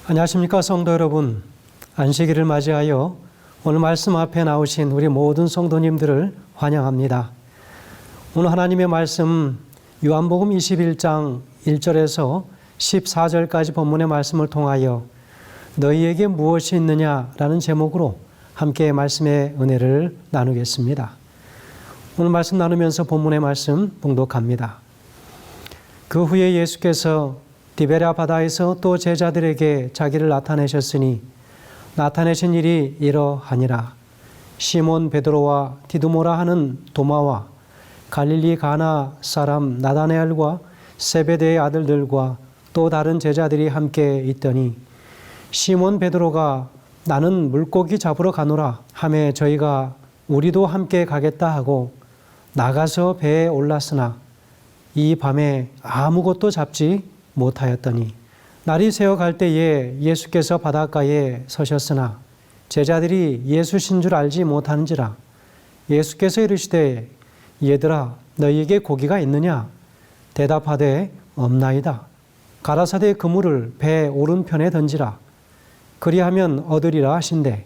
안녕하십니까 성도 여러분. 안식일을 맞이하여 오늘 말씀 앞에 나오신 우리 모든 성도님들을 환영합니다. 오늘 하나님의 말씀 요한복음 21장 1절에서 14절까지 본문의 말씀을 통하여 너희에게 무엇이 있느냐라는 제목으로 함께 말씀의 은혜를 나누겠습니다. 오늘 말씀 나누면서 본문의 말씀 봉독합니다. 그 후에 예수께서 디베랴 바다에서 또 제자들에게 자기를 나타내셨으니 나타내신 일이 이러하니라. 시몬 베드로와 디두모라 하는 도마와 갈릴리 가나 사람 나다나엘과 세베대의 아들들과 또 다른 제자들이 함께 있더니 시몬 베드로가 나는 물고기 잡으러 가노라 하매 저희가 우리도 함께 가겠다 하고 나가서 배에 올랐으나 이 밤에 아무것도 잡지 못하였더니 날이 새어 갈 때에 예수께서 바닷가에 서셨으나 제자들이 예수신 줄 알지 못하는지라. 예수께서 이르시되 얘들아 너희에게 고기가 있느냐? 대답하되 없나이다. 가라사대 그물을 배 오른편에 던지라. 그리하면 얻으리라 하신대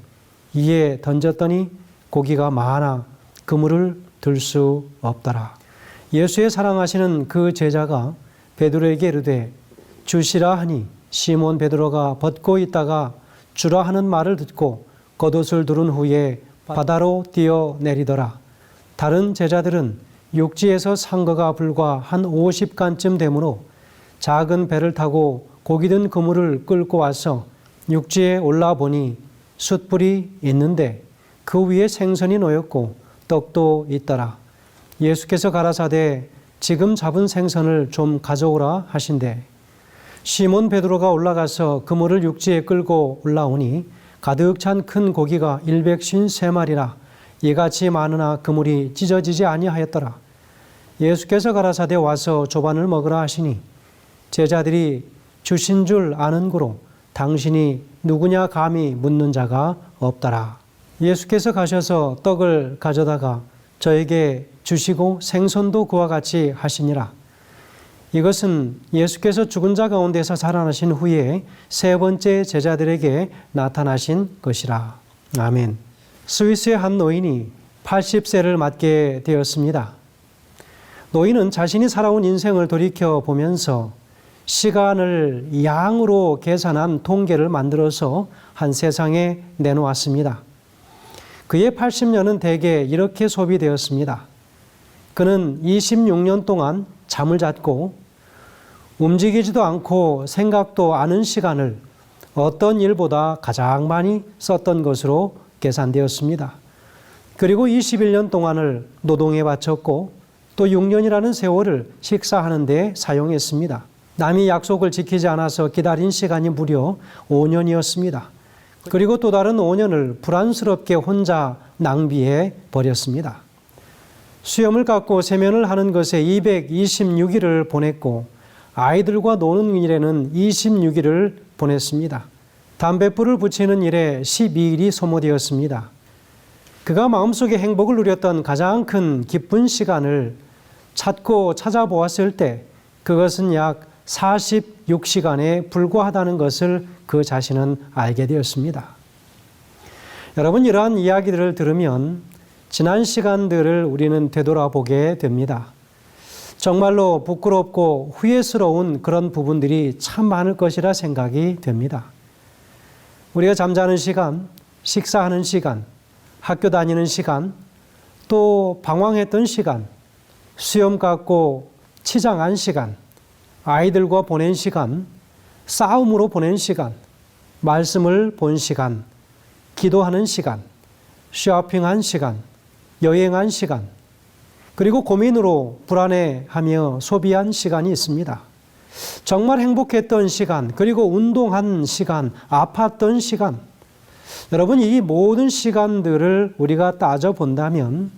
이에 던졌더니 고기가 많아 그물을 들 수 없더라. 예수의 사랑하시는 그 제자가 베드로에게 이르되 주시라 하니 시몬 베드로가 벗고 있다가 주라 하는 말을 듣고 겉옷을 두른 후에 바다로 뛰어내리더라. 다른 제자들은 육지에서 산 거가 불과 한 50간쯤 되므로 작은 배를 타고 고기 든 그물을 끌고 와서 육지에 올라보니 숯불이 있는데 그 위에 생선이 놓였고 떡도 있더라. 예수께서 가라사대 지금 잡은 생선을 좀 가져오라 하신대 시몬 베드로가 올라가서 그물을 육지에 끌고 올라오니 가득 찬 큰 고기가 153마리라 이같이 많으나 그물이 찢어지지 아니하였더라. 예수께서 가라사대 와서 조반을 먹으라 하시니 제자들이 주신 줄 아는 고로 당신이 누구냐 감히 묻는 자가 없더라. 예수께서 가셔서 떡을 가져다가 저에게 주시고 생선도 그와 같이 하시니라. 이것은 예수께서 죽은 자 가운데서 살아나신 후에 세 번째 제자들에게 나타나신 것이라. 아멘. 스위스의 한 노인이 80세를 맞게 되었습니다. 노인은 자신이 살아온 인생을 돌이켜 보면서 시간을 양으로 계산한 통계를 만들어서 한 세상에 내놓았습니다. 그의 80년은 대개 이렇게 소비되었습니다. 그는 26년 동안 잠을 잤고 움직이지도 않고 생각도 않은 시간을 어떤 일보다 가장 많이 썼던 것으로 계산되었습니다. 그리고 21년 동안을 노동에 바쳤고 또 6년이라는 세월을 식사하는 데 사용했습니다. 남이 약속을 지키지 않아서 기다린 시간이 무려 5년이었습니다. 그리고 또 다른 5년을 불안스럽게 혼자 낭비해 버렸습니다. 수염을 깎고 세면을 하는 것에 226일을 보냈고 아이들과 노는 일에는 26일을 보냈습니다. 담뱃불을 붙이는 일에 12일이 소모되었습니다. 그가 마음속에 행복을 누렸던 가장 큰 기쁜 시간을 찾고 찾아보았을 때 그것은 약 46시간에 불과하다는 것을 그 자신은 알게 되었습니다. 여러분, 이러한 이야기들을 들으면 지난 시간들을 우리는 되돌아보게 됩니다. 정말로 부끄럽고 후회스러운 그런 부분들이 참 많을 것이라 생각이 됩니다. 우리가 잠자는 시간, 식사하는 시간, 학교 다니는 시간, 또 방황했던 시간, 수염 깎고 치장한 시간, 아이들과 보낸 시간, 싸움으로 보낸 시간, 말씀을 본 시간, 기도하는 시간, 쇼핑한 시간, 여행한 시간, 그리고 고민으로 불안해하며 소비한 시간이 있습니다. 정말 행복했던 시간, 그리고 운동한 시간, 아팠던 시간. 여러분, 이 모든 시간들을 우리가 따져본다면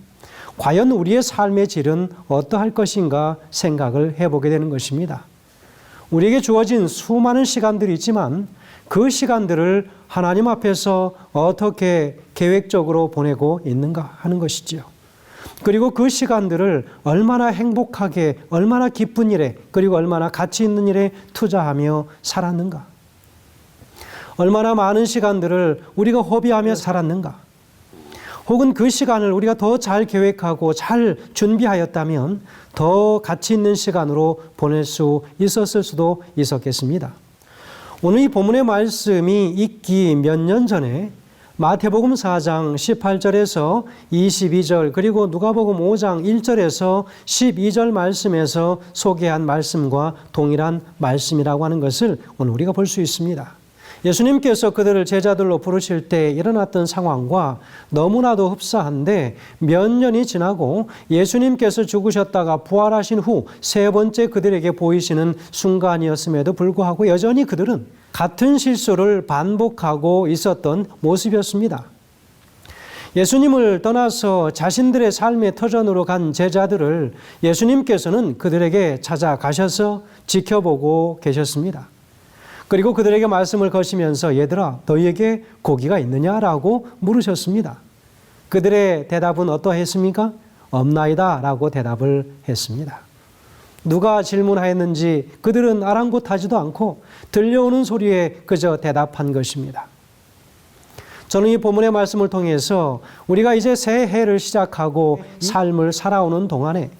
과연 우리의 삶의 질은 어떠할 것인가 생각을 해보게 되는 것입니다. 우리에게 주어진 수많은 시간들이 있지만 그 시간들을 하나님 앞에서 어떻게 계획적으로 보내고 있는가 하는 것이지요. 그리고 그 시간들을 얼마나 행복하게, 얼마나 기쁜 일에, 그리고 얼마나 가치 있는 일에 투자하며 살았는가. 얼마나 많은 시간들을 우리가 허비하며 살았는가? 혹은 그 시간을 우리가 더 잘 계획하고 잘 준비하였다면 더 가치 있는 시간으로 보낼 수 있었을 수도 있었겠습니다. 오늘 이 본문의 말씀이 있기 몇 년 전에 마태복음 4장 18절에서 22절 그리고 누가복음 5장 1절에서 12절 말씀에서 소개한 말씀과 동일한 말씀이라고 하는 것을 오늘 우리가 볼 수 있습니다. 예수님께서 그들을 제자들로 부르실 때 일어났던 상황과 너무나도 흡사한데 몇 년이 지나고 예수님께서 죽으셨다가 부활하신 후 세 번째 그들에게 보이시는 순간이었음에도 불구하고 여전히 그들은 같은 실수를 반복하고 있었던 모습이었습니다. 예수님을 떠나서 자신들의 삶의 터전으로 간 제자들을 예수님께서는 그들에게 찾아가셔서 지켜보고 계셨습니다. 그리고 그들에게 말씀을 거시면서 얘들아 너희에게 고기가 있느냐라고 물으셨습니다. 그들의 대답은 어떠했습니까? 없나이다 라고 대답을 했습니다. 누가 질문하였는지 그들은 아랑곳하지도 않고 들려오는 소리에 그저 대답한 것입니다. 저는 이 본문의 말씀을 통해서 우리가 이제 새 해를 시작하고 삶을 살아오는 동안에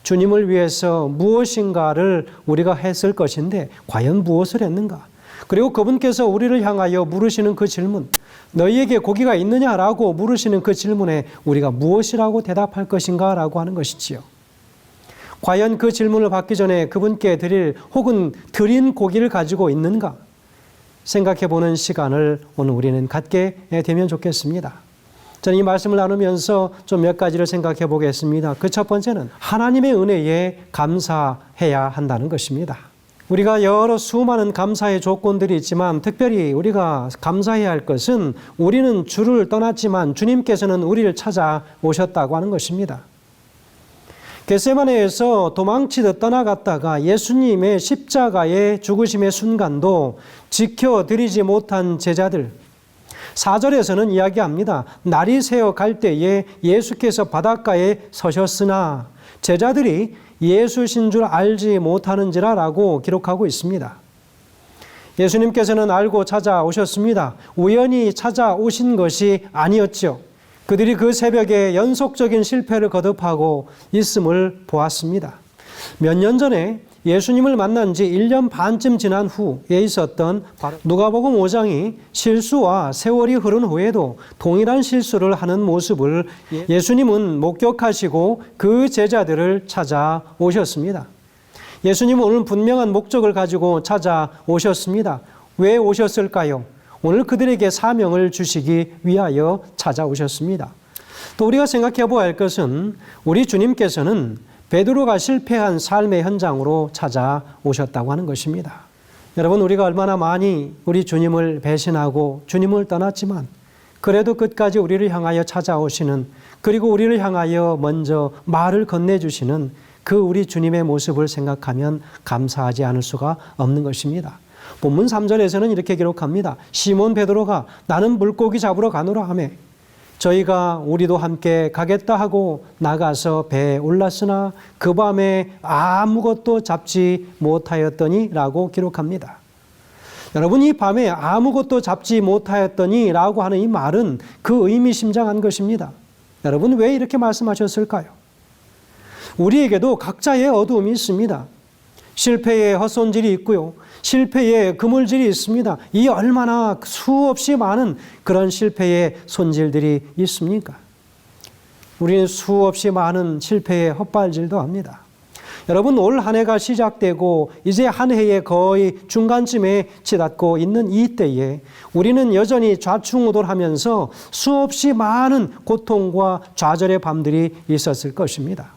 주님을 위해서 무엇인가를 우리가 했을 것인데 과연 무엇을 했는가? 그리고 그분께서 우리를 향하여 물으시는 그 질문, 너희에게 고기가 있느냐라고 물으시는 그 질문에 우리가 무엇이라고 대답할 것인가 라고 하는 것이지요. 과연 그 질문을 받기 전에 그분께 드릴 혹은 드린 고기를 가지고 있는가 생각해 보는 시간을 오늘 우리는 갖게 되면 좋겠습니다. 저는 이 말씀을 나누면서 좀 몇 가지를 생각해 보겠습니다. 그 첫 번째는 하나님의 은혜에 감사해야 한다는 것입니다. 우리가 여러 수많은 감사의 조건들이 있지만 특별히 우리가 감사해야 할 것은 우리는 주를 떠났지만 주님께서는 우리를 찾아오셨다고 하는 것입니다. 겟세마네에서 도망치듯 떠나갔다가 예수님의 십자가의 죽으심의 순간도 지켜드리지 못한 제자들, 4절에서는 이야기합니다. 날이 새어 갈 때에 예수께서 바닷가에 서셨으나 제자들이 예수신 줄 알지 못하는지라 라고 기록하고 있습니다. 예수님께서는 알고 찾아오셨습니다. 우연히 찾아오신 것이 아니었죠. 그들이 그 새벽에 연속적인 실패를 거듭하고 있음을 보았습니다. 몇 년 전에 예수님을 만난 지 1년 반쯤 지난 후에 있었던 누가복음 5장이 실수와 세월이 흐른 후에도 동일한 실수를 하는 모습을 예수님은 목격하시고 그 제자들을 찾아오셨습니다. 예수님은 오늘 분명한 목적을 가지고 찾아오셨습니다. 왜 오셨을까요? 오늘 그들에게 사명을 주시기 위하여 찾아오셨습니다. 또 우리가 생각해 보아야 할 것은 우리 주님께서는 베드로가 실패한 삶의 현장으로 찾아오셨다고 하는 것입니다. 여러분, 우리가 얼마나 많이 우리 주님을 배신하고 주님을 떠났지만 그래도 끝까지 우리를 향하여 찾아오시는, 그리고 우리를 향하여 먼저 말을 건네주시는 그 우리 주님의 모습을 생각하면 감사하지 않을 수가 없는 것입니다. 본문 3절에서는 이렇게 기록합니다. 시몬 베드로가 나는 물고기 잡으러 가노라 하며 저희가 우리도 함께 가겠다 하고 나가서 배에 올랐으나 그 밤에 아무것도 잡지 못하였더니 라고 기록합니다. 여러분, 이 밤에 아무것도 잡지 못하였더니 라고 하는 이 말은 그 의미심장한 것입니다. 여러분, 왜 이렇게 말씀하셨을까요? 우리에게도 각자의 어두움이 있습니다. 실패의 헛손질이 있고요. 실패의 그물질이 있습니다. 이 얼마나 수없이 많은 그런 실패의 손질들이 있습니까? 우리는 수없이 많은 실패의 헛발질도 합니다. 여러분, 올 한 해가 시작되고 이제 한 해의 거의 중간쯤에 치닫고 있는 이 때에 우리는 여전히 좌충우돌하면서 수없이 많은 고통과 좌절의 밤들이 있었을 것입니다.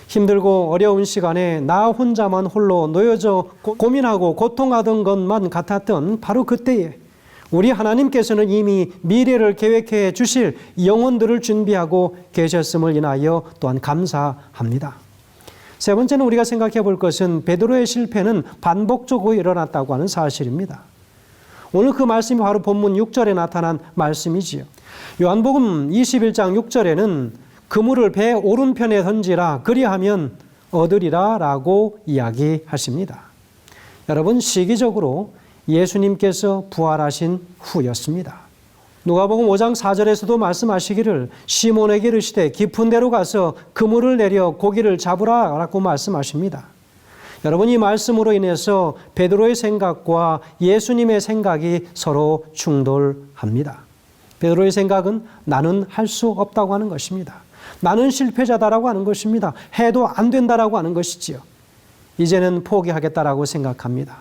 힘들고 어려운 시간에 나 혼자만 홀로 놓여져 고민하고 고통하던 것만 같았던 바로 그때에 우리 하나님께서는 이미 미래를 계획해 주실 영혼들을 준비하고 계셨음을 인하여 또한 감사합니다. 세 번째는 우리가 생각해 볼 것은 베드로의 실패는 반복적으로 일어났다고 하는 사실입니다. 오늘 그 말씀이 바로 본문 6절에 나타난 말씀이지요. 요한복음 21장 6절에는 그물을 배 오른편에 던지라 그리하면 얻으리라 라고 이야기하십니다. 여러분, 시기적으로 예수님께서 부활하신 후였습니다. 누가복음 5장 4절에서도 말씀하시기를 시몬에게 이르시되 깊은 데로 가서 그물을 내려 고기를 잡으라라고 말씀하십니다. 여러분, 이 말씀으로 인해서 베드로의 생각과 예수님의 생각이 서로 충돌합니다. 베드로의 생각은 나는 할 수 없다고 하는 것입니다. 나는 실패자다라고 하는 것입니다. 해도 안 된다라고 하는 것이지요. 이제는 포기하겠다라고 생각합니다.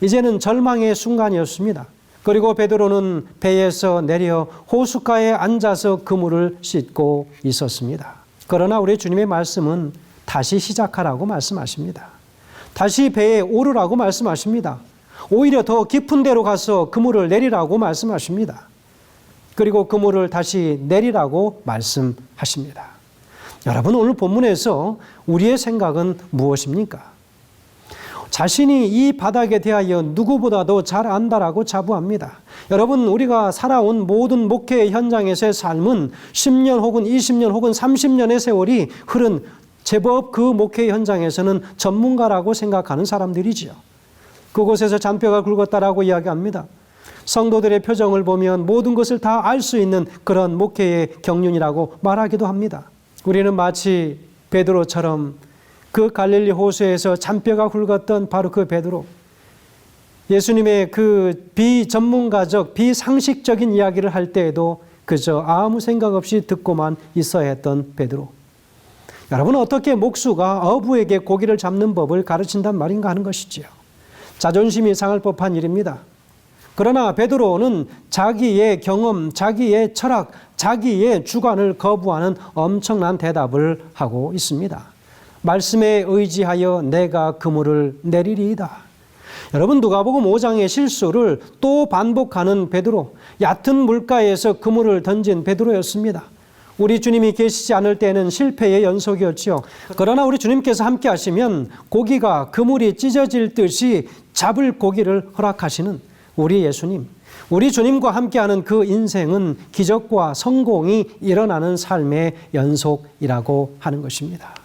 이제는 절망의 순간이었습니다. 그리고 베드로는 배에서 내려 호숫가에 앉아서 그물을 씻고 있었습니다. 그러나 우리 주님의 말씀은 다시 시작하라고 말씀하십니다. 다시 배에 오르라고 말씀하십니다. 오히려 더 깊은 데로 가서 그물을 내리라고 말씀하십니다. 그리고 그물을 다시 내리라고 말씀하십니다. 여러분, 오늘 본문에서 우리의 생각은 무엇입니까? 자신이 이 바닥에 대하여 누구보다도 잘 안다라고 자부합니다. 여러분, 우리가 살아온 모든 목회 현장에서의 삶은 10년 혹은 20년 혹은 30년의 세월이 흐른 제법 그 목회 현장에서는 전문가라고 생각하는 사람들이지요. 그곳에서 잔뼈가 굵었다라고 이야기합니다. 성도들의 표정을 보면 모든 것을 다 알 수 있는 그런 목회의 경륜이라고 말하기도 합니다. 우리는 마치 베드로처럼 그 갈릴리 호수에서 잔뼈가 굵었던 바로 그 베드로, 예수님의 그 비전문가적, 비상식적인 이야기를 할 때에도 그저 아무 생각 없이 듣고만 있어야 했던 베드로. 여러분, 어떻게 목수가 어부에게 고기를 잡는 법을 가르친단 말인가 하는 것이지요. 자존심이 상할 법한 일입니다. 그러나 베드로는 자기의 경험, 자기의 철학, 자기의 주관을 거부하는 엄청난 대답을 하고 있습니다. 말씀에 의지하여 내가 그물을 내리리이다. 여러분, 누가복음 5장의 실수를 또 반복하는 베드로, 얕은 물가에서 그물을 던진 베드로였습니다. 우리 주님이 계시지 않을 때는 실패의 연속이었지요. 그러나 우리 주님께서 함께 하시면 고기가 그물이 찢어질 듯이 잡을 고기를 허락하시는 우리 예수님, 우리 주님과 함께하는 그 인생은 기적과 성공이 일어나는 삶의 연속이라고 하는 것입니다.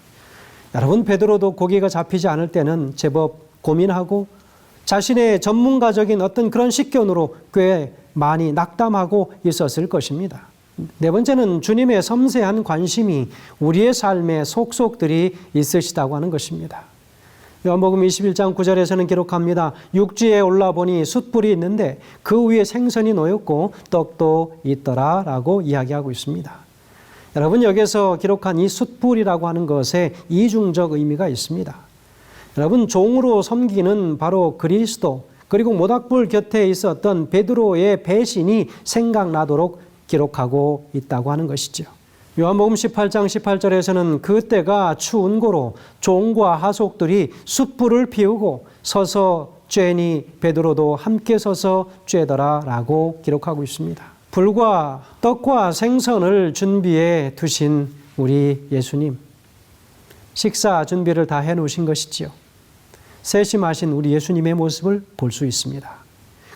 여러분, 베드로도 고기가 잡히지 않을 때는 제법 고민하고 자신의 전문가적인 어떤 그런 식견으로 꽤 많이 낙담하고 있었을 것입니다. 네 번째는 주님의 섬세한 관심이 우리의 삶에 속속들이 있으시다고 하는 것입니다. 요한복음 21장 9절에서는 기록합니다. 육지에 올라보니 숯불이 있는데 그 위에 생선이 놓였고 떡도 있더라 라고 이야기하고 있습니다. 여러분, 여기서 기록한 이 숯불이라고 하는 것에 이중적 의미가 있습니다. 여러분, 종으로 섬기는 바로 그리스도, 그리고 모닥불 곁에 있었던 베드로의 배신이 생각나도록 기록하고 있다고 하는 것이죠. 요한복음 18장 18절에서는 그때가 추운 고로 종과 하속들이 숯불을 피우고 서서 쬐니 베드로도 함께 서서 쬐더라 라고 기록하고 있습니다. 불과 떡과 생선을 준비해 두신 우리 예수님, 식사 준비를 다 해놓으신 것이지요. 세심하신 우리 예수님의 모습을 볼 수 있습니다.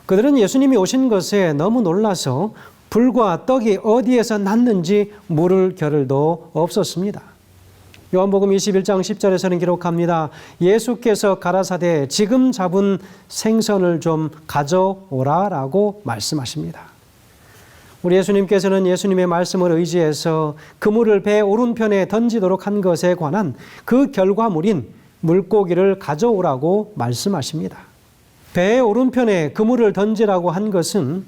그들은 예수님이 오신 것에 너무 놀라서 불과 떡이 어디에서 났는지 물을 겨를도 없었습니다. 요한복음 21장 10절에서는 기록합니다. 예수께서 가라사대 지금 잡은 생선을 좀 가져오라 라고 말씀하십니다. 우리 예수님께서는 예수님의 말씀을 의지해서 그물을 배 오른편에 던지도록 한 것에 관한 그 결과물인 물고기를 가져오라고 말씀하십니다. 배의 오른편에 그물을 던지라고 한 것은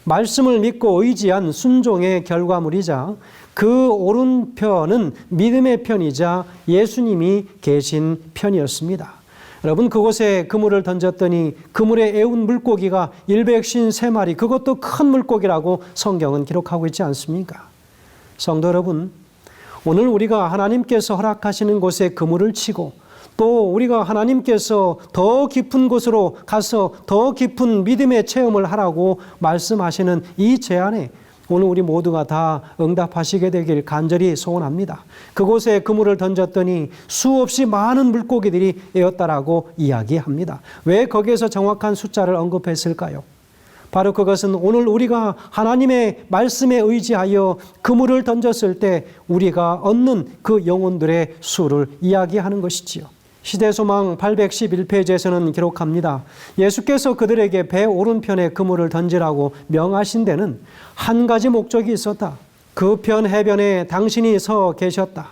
말씀을 믿고 의지한 순종의 결과물이자 그 오른편은 믿음의 편이자 예수님이 계신 편이었습니다. 여러분, 그곳에 그물을 던졌더니 그물에 애운 물고기가 153마리, 그것도 큰 물고기라고 성경은 기록하고 있지 않습니까? 성도 여러분, 오늘 우리가 하나님께서 허락하시는 곳에 그물을 치고 또 우리가 하나님께서 더 깊은 곳으로 가서 더 깊은 믿음의 체험을 하라고 말씀하시는 이 제안에 오늘 우리 모두가 다 응답하시게 되길 간절히 소원합니다. 그곳에 그물을 던졌더니 수없이 많은 물고기들이 에었다라고 이야기합니다. 왜 거기에서 정확한 숫자를 언급했을까요? 바로 그것은 오늘 우리가 하나님의 말씀에 의지하여 그물을 던졌을 때 우리가 얻는 그 영혼들의 수를 이야기하는 것이지요. 시대소망 811페이지에서는 기록합니다. 예수께서 그들에게 배 오른편에 그물을 던지라고 명하신 데는 한 가지 목적이 있었다. 그 편 해변에 당신이 서 계셨다.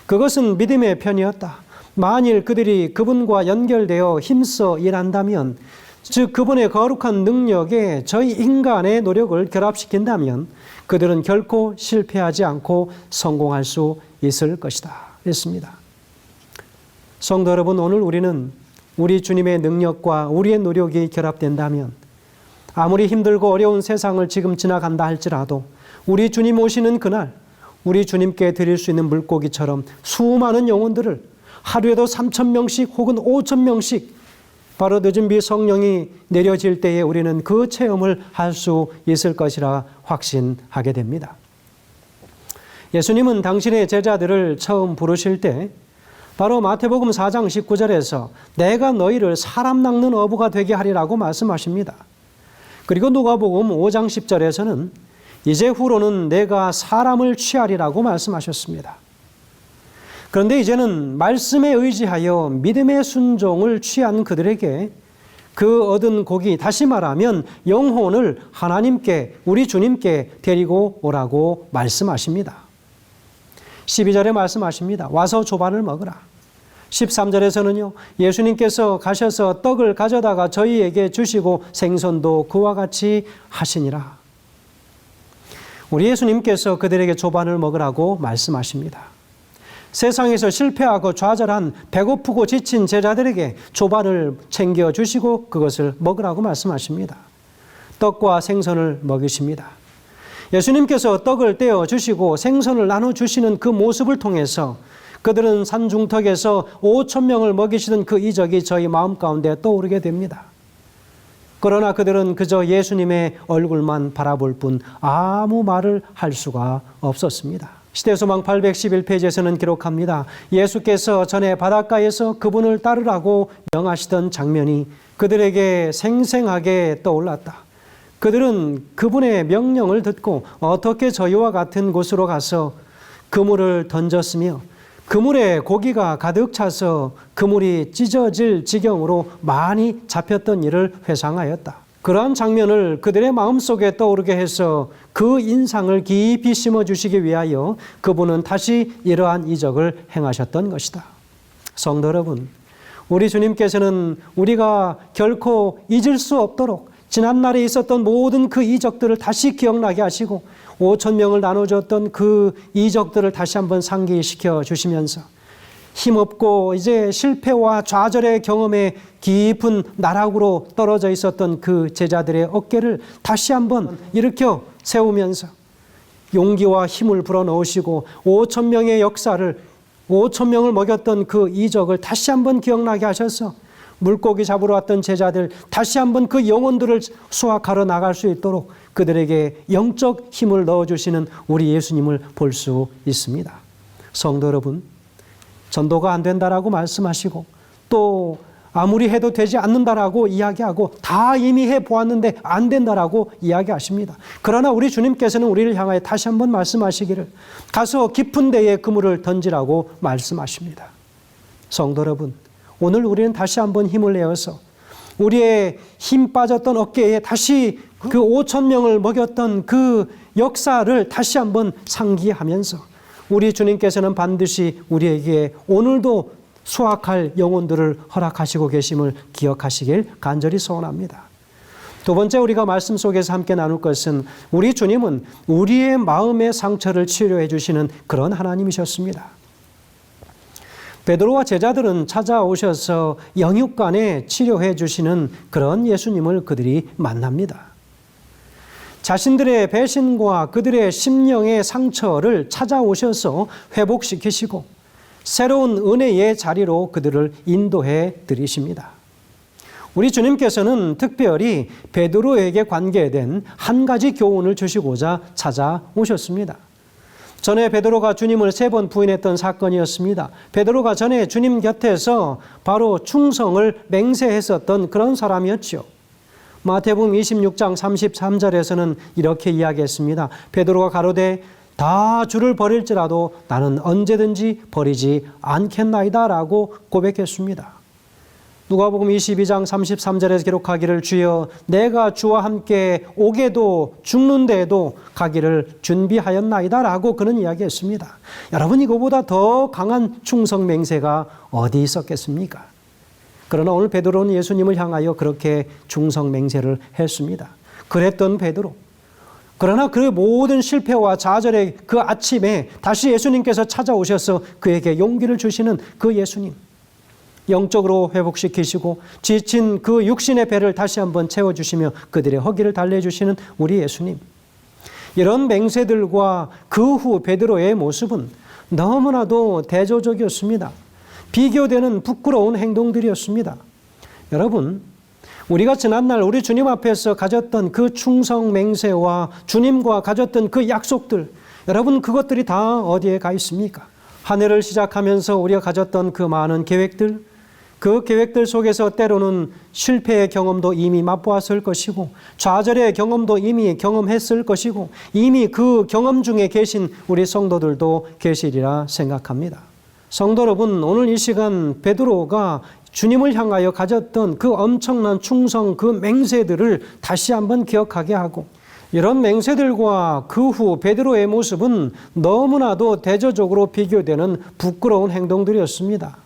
그것은 믿음의 편이었다. 만일 그들이 그분과 연결되어 힘써 일한다면, 즉 그분의 거룩한 능력에 저희 인간의 노력을 결합시킨다면 그들은 결코 실패하지 않고 성공할 수 있을 것이다 했습니다. 성도 여러분, 오늘 우리는 우리 주님의 능력과 우리의 노력이 결합된다면 아무리 힘들고 어려운 세상을 지금 지나간다 할지라도 우리 주님 오시는 그날 우리 주님께 드릴 수 있는 물고기처럼 수많은 영혼들을 하루에도 3,000명씩 혹은 5,000명씩 바로 늦은 비 성령이 내려질 때에 우리는 그 체험을 할 수 있을 것이라 확신하게 됩니다. 예수님은 당신의 제자들을 처음 부르실 때 바로 마태복음 4장 19절에서 내가 너희를 사람 낚는 어부가 되게 하리라고 말씀하십니다. 그리고 누가복음 5장 10절에서는 이제 후로는 내가 사람을 취하리라고 말씀하셨습니다. 그런데 이제는 말씀에 의지하여 믿음의 순종을 취한 그들에게 그 얻은 곡이, 다시 말하면 영혼을 하나님께, 우리 주님께 데리고 오라고 말씀하십니다. 12절에 말씀하십니다. 와서 조반을 먹으라. 13절에서는요, 예수님께서 가셔서 떡을 가져다가 저희에게 주시고 생선도 그와 같이 하시니라. 우리 예수님께서 그들에게 조반을 먹으라고 말씀하십니다. 세상에서 실패하고 좌절한 배고프고 지친 제자들에게 조반을 챙겨주시고 그것을 먹으라고 말씀하십니다. 떡과 생선을 먹이십니다. 예수님께서 떡을 떼어주시고 생선을 나눠주시는 그 모습을 통해서 그들은 산중턱에서 5,000명을 먹이시던 그 이적이 저희 마음 가운데 떠오르게 됩니다. 그러나 그들은 그저 예수님의 얼굴만 바라볼 뿐 아무 말을 할 수가 없었습니다. 시대소망 811페이지에서는 기록합니다. 예수께서 전에 바닷가에서 그분을 따르라고 명하시던 장면이 그들에게 생생하게 떠올랐다. 그들은 그분의 명령을 듣고 어떻게 저희와 같은 곳으로 가서 그물을 던졌으며 그물에 고기가 가득 차서 그물이 찢어질 지경으로 많이 잡혔던 일을 회상하였다. 그러한 장면을 그들의 마음속에 떠오르게 해서 그 인상을 깊이 심어주시기 위하여 그분은 다시 이러한 이적을 행하셨던 것이다. 성도 여러분, 우리 주님께서는 우리가 결코 잊을 수 없도록 지난날에 있었던 모든 그 이적들을 다시 기억나게 하시고 5,000명을 나눠줬던 그 이적들을 다시 한번 상기시켜 주시면서 힘없고 이제 실패와 좌절의 경험에 깊은 나락으로 떨어져 있었던 그 제자들의 어깨를 다시 한번 일으켜 세우면서 용기와 힘을 불어넣으시고 5,000명의 역사를 5,000명을 먹였던 그 이적을 다시 한번 기억나게 하셔서 물고기 잡으러 왔던 제자들 다시 한번 그 영혼들을 수확하러 나갈 수 있도록 그들에게 영적 힘을 넣어주시는 우리 예수님을 볼 수 있습니다. 성도 여러분, 전도가 안 된다라고 말씀하시고 또 아무리 해도 되지 않는다라고 이야기하고 다 이미 해보았는데 안 된다라고 이야기하십니다. 그러나 우리 주님께서는 우리를 향하여 다시 한번 말씀하시기를 가서 깊은 데에 그물을 던지라고 말씀하십니다. 성도 여러분, 오늘 우리는 다시 한번 힘을 내어서 우리의 힘 빠졌던 어깨에 다시 그 5,000명을 먹였던 그 역사를 다시 한번 상기하면서 우리 주님께서는 반드시 우리에게 오늘도 수확할 영혼들을 허락하시고 계심을 기억하시길 간절히 소원합니다. 두 번째 우리가 말씀 속에서 함께 나눌 것은 우리 주님은 우리의 마음의 상처를 치료해 주시는 그런 하나님이셨습니다. 베드로와 제자들은 찾아오셔서 영육간에 치료해 주시는 그런 예수님을 그들이 만납니다. 자신들의 배신과 그들의 심령의 상처를 찾아오셔서 회복시키시고 새로운 은혜의 자리로 그들을 인도해 드리십니다. 우리 주님께서는 특별히 베드로에게 관계된 한 가지 교훈을 주시고자 찾아오셨습니다. 전에 베드로가 주님을 3번 부인했던 사건이었습니다. 베드로가 전에 주님 곁에서 바로 충성을 맹세했었던 그런 사람이었죠. 마태복음 26장 33절에서는 이렇게 이야기했습니다. 베드로가 가로되 다 주를 버릴지라도 나는 언제든지 버리지 않겠나이다 라고 고백했습니다. 누가복음 22장 33절에서 기록하기를 주여 내가 주와 함께 오게도 죽는데도 가기를 준비하였나이다 라고 그는 이야기했습니다. 여러분, 이거보다 더 강한 충성 맹세가 어디 있었겠습니까? 그러나 오늘 베드로는 예수님을 향하여 그렇게 충성 맹세를 했습니다. 그랬던 베드로. 그러나 그 모든 실패와 좌절의 그 아침에 다시 예수님께서 찾아오셔서 그에게 용기를 주시는 그 예수님. 영적으로 회복시키시고 지친 그 육신의 배를 다시 한번 채워주시며 그들의 허기를 달래주시는 우리 예수님. 이런 맹세들과 그 후 베드로의 모습은 너무나도 대조적이었습니다. 비교되는 부끄러운 행동들이었습니다. 여러분, 우리가 지난날 우리 주님 앞에서 가졌던 그 충성 맹세와 주님과 가졌던 그 약속들, 여러분 그것들이 다 어디에 가 있습니까? 한 해를 시작하면서 우리가 가졌던 그 많은 계획들, 그 계획들 속에서 때로는 실패의 경험도 이미 맛보았을 것이고 좌절의 경험도 이미 경험했을 것이고 이미 그 경험 중에 계신 우리 성도들도 계시리라 생각합니다. 성도 여러분, 오늘 이 시간 베드로가 주님을 향하여 가졌던 그 엄청난 충성, 그 맹세들을 다시 한번 기억하게 하고 이런 맹세들과 그 후 베드로의 모습은 너무나도 대조적으로 비교되는 부끄러운 행동들이었습니다.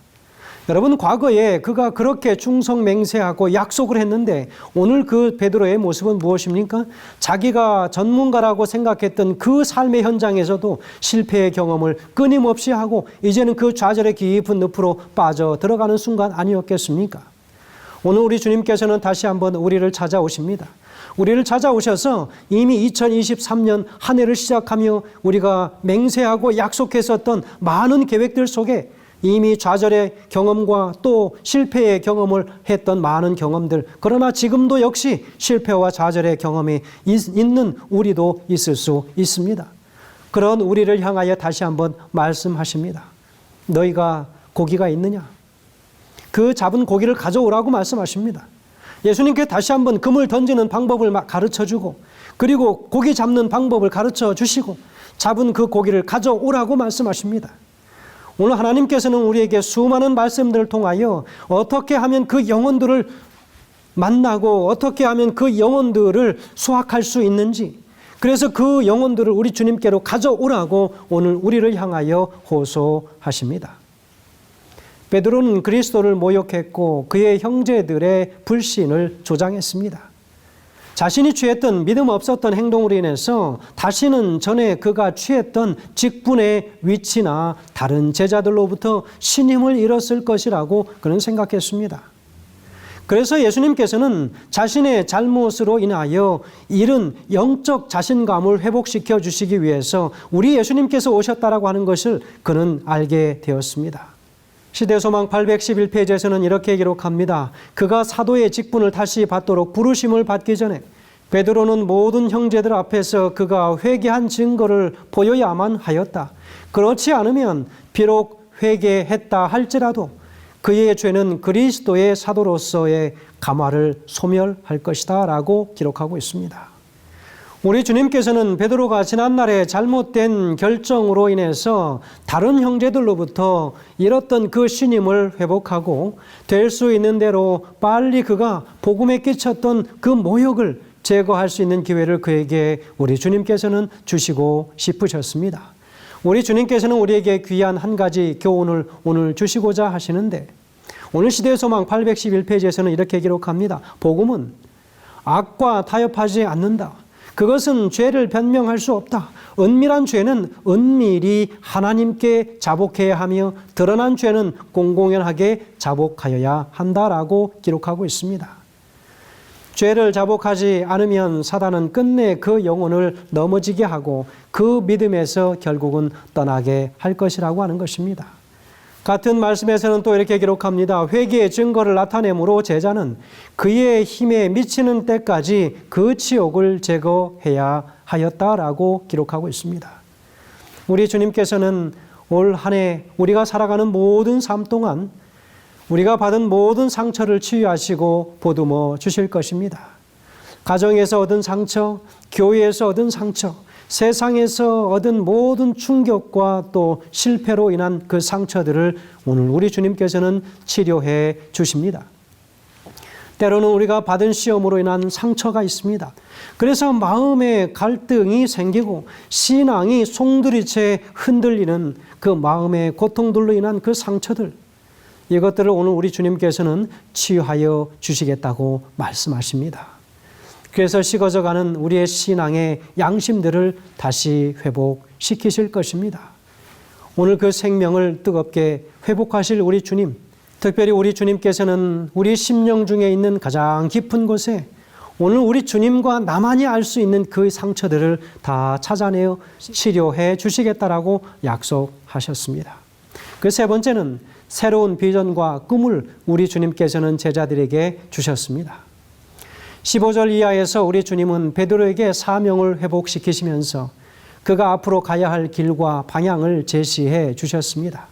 여러분, 과거에 그가 그렇게 충성 맹세하고 약속을 했는데 오늘 그 베드로의 모습은 무엇입니까? 자기가 전문가라고 생각했던 그 삶의 현장에서도 실패의 경험을 끊임없이 하고 이제는 그 좌절의 깊은 늪으로 빠져 들어가는 순간 아니었겠습니까? 오늘 우리 주님께서는 다시 한번 우리를 찾아오십니다. 우리를 찾아오셔서 이미 2023년 한 해를 시작하며 우리가 맹세하고 약속했었던 많은 계획들 속에 이미 좌절의 경험과 또 실패의 경험을 했던 많은 경험들, 그러나 지금도 역시 실패와 좌절의 경험이 있는 우리도 있을 수 있습니다. 그런 우리를 향하여 다시 한번 말씀하십니다. 너희가 고기가 있느냐? 그 잡은 고기를 가져오라고 말씀하십니다. 예수님께 다시 한번 금을 던지는 방법을 가르쳐주고 그리고 고기 잡는 방법을 가르쳐 주시고 잡은 그 고기를 가져오라고 말씀하십니다. 오늘 하나님께서는 우리에게 수많은 말씀들을 통하여 어떻게 하면 그 영혼들을 만나고 어떻게 하면 그 영혼들을 수확할 수 있는지, 그래서 그 영혼들을 우리 주님께로 가져오라고 오늘 우리를 향하여 호소하십니다. 베드로는 그리스도를 모욕했고 그의 형제들의 불신을 조장했습니다. 자신이 취했던 믿음 없었던 행동으로 인해서 다시는 전에 그가 취했던 직분의 위치나 다른 제자들로부터 신임을 잃었을 것이라고 그는 생각했습니다. 그래서 예수님께서는 자신의 잘못으로 인하여 잃은 영적 자신감을 회복시켜 주시기 위해서 우리 예수님께서 오셨다라고 하는 것을 그는 알게 되었습니다. 시대소망 811페이지에서는 이렇게 기록합니다. 그가 사도의 직분을 다시 받도록 부르심을 받기 전에 베드로는 모든 형제들 앞에서 그가 회개한 증거를 보여야만 하였다. 그렇지 않으면 비록 회개했다 할지라도 그의 죄는 그리스도의 사도로서의 감화를 소멸할 것이다 라고 기록하고 있습니다. 우리 주님께서는 베드로가 지난날에 잘못된 결정으로 인해서 다른 형제들로부터 잃었던 그 신임을 회복하고 될 수 있는 대로 빨리 그가 복음에 끼쳤던 그 모욕을 제거할 수 있는 기회를 그에게 우리 주님께서는 주시고 싶으셨습니다. 우리 주님께서는 우리에게 귀한 한 가지 교훈을 오늘 주시고자 하시는데 오늘 시대소망 811페이지에서는 이렇게 기록합니다. 복음은 악과 타협하지 않는다. 그것은 죄를 변명할 수 없다. 은밀한 죄는 은밀히 하나님께 자복해야 하며 드러난 죄는 공공연하게 자복하여야 한다라고 기록하고 있습니다. 죄를 자복하지 않으면 사단은 끝내 그 영혼을 넘어지게 하고 그 믿음에서 결국은 떠나게 할 것이라고 하는 것입니다. 같은 말씀에서는 또 이렇게 기록합니다. 회개의 증거를 나타내므로 제자는 그의 힘에 미치는 때까지 그 치욕을 제거해야 하였다라고 기록하고 있습니다. 우리 주님께서는 올 한 해 우리가 살아가는 모든 삶 동안 우리가 받은 모든 상처를 치유하시고 보듬어 주실 것입니다. 가정에서 얻은 상처, 교회에서 얻은 상처, 세상에서 얻은 모든 충격과 또 실패로 인한 그 상처들을 오늘 우리 주님께서는 치료해 주십니다. 때로는 우리가 받은 시험으로 인한 상처가 있습니다. 그래서 마음에 갈등이 생기고 신앙이 송두리째 흔들리는 그 마음의 고통들로 인한 그 상처들, 이것들을 오늘 우리 주님께서는 치유하여 주시겠다고 말씀하십니다. 그래서 식어져가는 우리의 신앙의 양심들을 다시 회복시키실 것입니다. 오늘 그 생명을 뜨겁게 회복하실 우리 주님, 특별히 우리 주님께서는 우리 심령 중에 있는 가장 깊은 곳에 오늘 우리 주님과 나만이 알 수 있는 그 상처들을 다 찾아내어 치료해 주시겠다라고 약속하셨습니다. 그 세 번째는 새로운 비전과 꿈을 우리 주님께서는 제자들에게 주셨습니다. 15절 이하에서 우리 주님은 베드로에게 사명을 회복시키시면서 그가 앞으로 가야 할 길과 방향을 제시해 주셨습니다.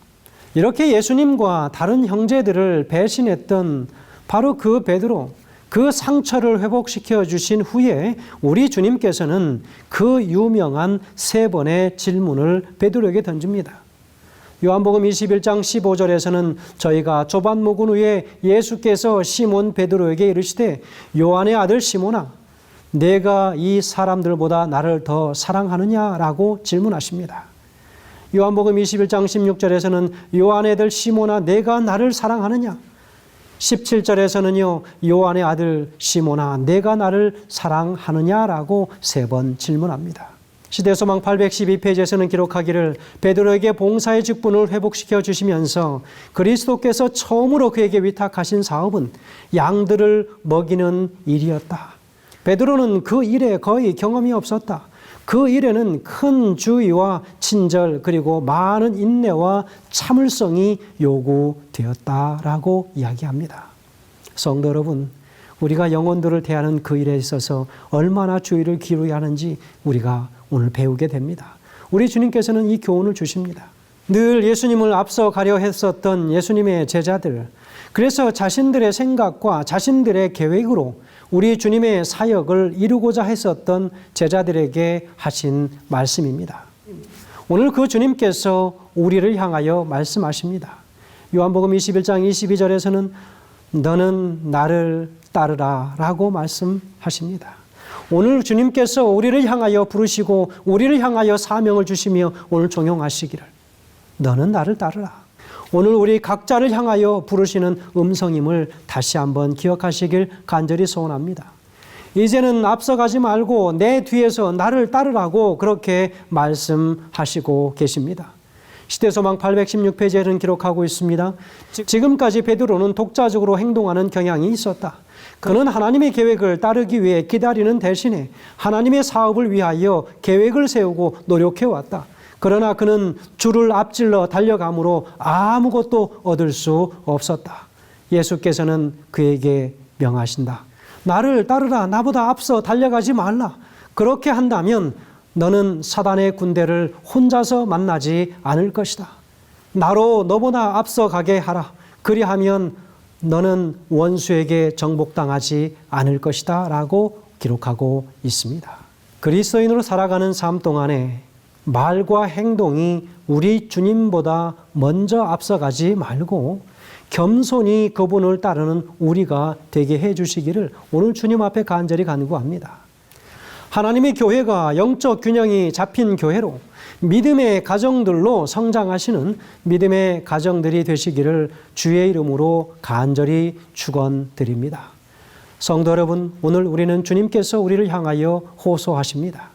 이렇게 예수님과 다른 형제들을 배신했던 바로 그 베드로, 그 상처를 회복시켜 주신 후에 우리 주님께서는 그 유명한 세 번의 질문을 베드로에게 던집니다. 요한복음 21장 15절에서는 저희가 조반 묵은 후에 예수께서 시몬 베드로에게 이르시되 요한의 아들 시몬아, 내가 이 사람들보다 나를 더 사랑하느냐라고 질문하십니다. 요한복음 21장 16절에서는 요한의 아들 시몬아, 내가 나를 사랑하느냐? 17절에서는요, 요한의 아들 시몬아, 내가 나를 사랑하느냐라고 세 번 질문합니다. 시대소망 812페이지에서는 기록하기를 베드로에게 봉사의 직분을 회복시켜 주시면서 그리스도께서 처음으로 그에게 위탁하신 사업은 양들을 먹이는 일이었다. 베드로는 그 일에 거의 경험이 없었다. 그 일에는 큰 주의와 친절 그리고 많은 인내와 참을성이 요구되었다라고 이야기합니다. 성도 여러분, 우리가 영혼들을 대하는 그 일에 있어서 얼마나 주의를 기울여야 하는지 우리가 오늘 배우게 됩니다. 우리 주님께서는 이 교훈을 주십니다. 늘 예수님을 앞서가려 했었던 예수님의 제자들, 그래서 자신들의 생각과 자신들의 계획으로 우리 주님의 사역을 이루고자 했었던 제자들에게 하신 말씀입니다. 오늘 그 주님께서 우리를 향하여 말씀하십니다. 요한복음 21장 22절에서는 너는 나를 따르라 라고 말씀하십니다. 오늘 주님께서 우리를 향하여 부르시고 우리를 향하여 사명을 주시며 오늘 종용하시기를 너는 나를 따르라. 오늘 우리 각자를 향하여 부르시는 음성임을 다시 한번 기억하시길 간절히 소원합니다. 이제는 앞서가지 말고 내 뒤에서 나를 따르라고 그렇게 말씀하시고 계십니다. 시대소망 816페이지에는 기록하고 있습니다. 지금까지 베드로는 독자적으로 행동하는 경향이 있었다. 그는 하나님의 계획을 따르기 위해 기다리는 대신에 하나님의 사업을 위하여 계획을 세우고 노력해왔다. 그러나 그는 줄을 앞질러 달려감으로 아무것도 얻을 수 없었다. 예수께서는 그에게 명하신다. 나를 따르라. 나보다 앞서 달려가지 말라. 그렇게 한다면 너는 사단의 군대를 혼자서 만나지 않을 것이다. 나로 너보다 앞서가게 하라. 그리하면 너는 원수에게 정복당하지 않을 것이다 라고 기록하고 있습니다. 그리스도인으로 살아가는 삶 동안에 말과 행동이 우리 주님보다 먼저 앞서가지 말고 겸손히 그분을 따르는 우리가 되게 해 주시기를 오늘 주님 앞에 간절히 간구합니다. 하나님의 교회가 영적 균형이 잡힌 교회로 믿음의 가정들로 성장하시는 믿음의 가정들이 되시기를 주의 이름으로 간절히 축원드립니다. 성도 여러분, 오늘 우리는 주님께서 우리를 향하여 호소하십니다.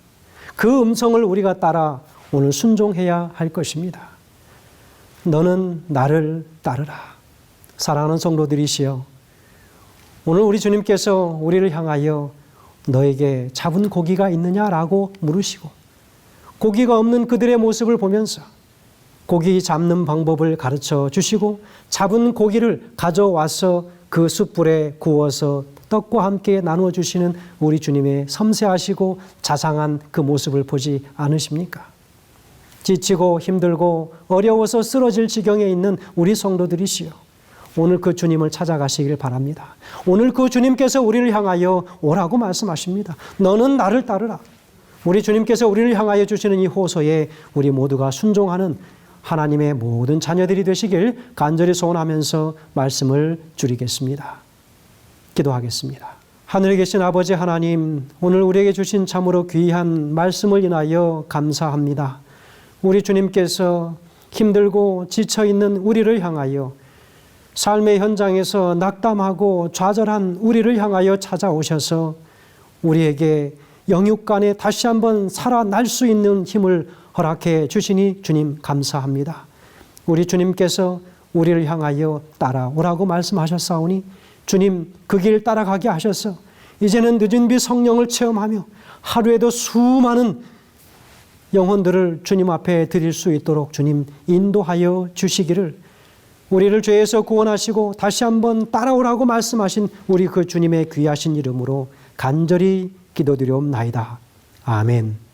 그 음성을 우리가 따라 오늘 순종해야 할 것입니다. 너는 나를 따르라. 사랑하는 성도들이시여, 오늘 우리 주님께서 우리를 향하여 너에게 잡은 고기가 있느냐라고 물으시고 고기가 없는 그들의 모습을 보면서 고기 잡는 방법을 가르쳐 주시고 잡은 고기를 가져와서 그 숯불에 구워서 떡과 함께 나누어 주시는 우리 주님의 섬세하시고 자상한 그 모습을 보지 않으십니까? 지치고 힘들고 어려워서 쓰러질 지경에 있는 우리 성도들이시여, 오늘 그 주님을 찾아가시길 바랍니다. 오늘 그 주님께서 우리를 향하여 오라고 말씀하십니다. 너는 나를 따르라. 우리 주님께서 우리를 향하여 주시는 이 호소에 우리 모두가 순종하는 하나님의 모든 자녀들이 되시길 간절히 소원하면서 말씀을 줄이겠습니다. 기도하겠습니다. 하늘에 계신 아버지 하나님, 오늘 우리에게 주신 참으로 귀한 말씀을 인하여 감사합니다. 우리 주님께서 힘들고 지쳐있는 우리를 향하여 삶의 현장에서 낙담하고 좌절한 우리를 향하여 찾아오셔서 우리에게 영육간에 다시 한번 살아날 수 있는 힘을 허락해 주시니 주님 감사합니다. 우리 주님께서 우리를 향하여 따라오라고 말씀하셨사오니 주님 그 길 따라가게 하셔서 이제는 늦은 비 성령을 체험하며 하루에도 수많은 영혼들을 주님 앞에 드릴 수 있도록 주님 인도하여 주시기를, 우리를 죄에서 구원하시고 다시 한번 따라오라고 말씀하신 우리 그 주님의 귀하신 이름으로 간절히 기도드리옵나이다. 아멘.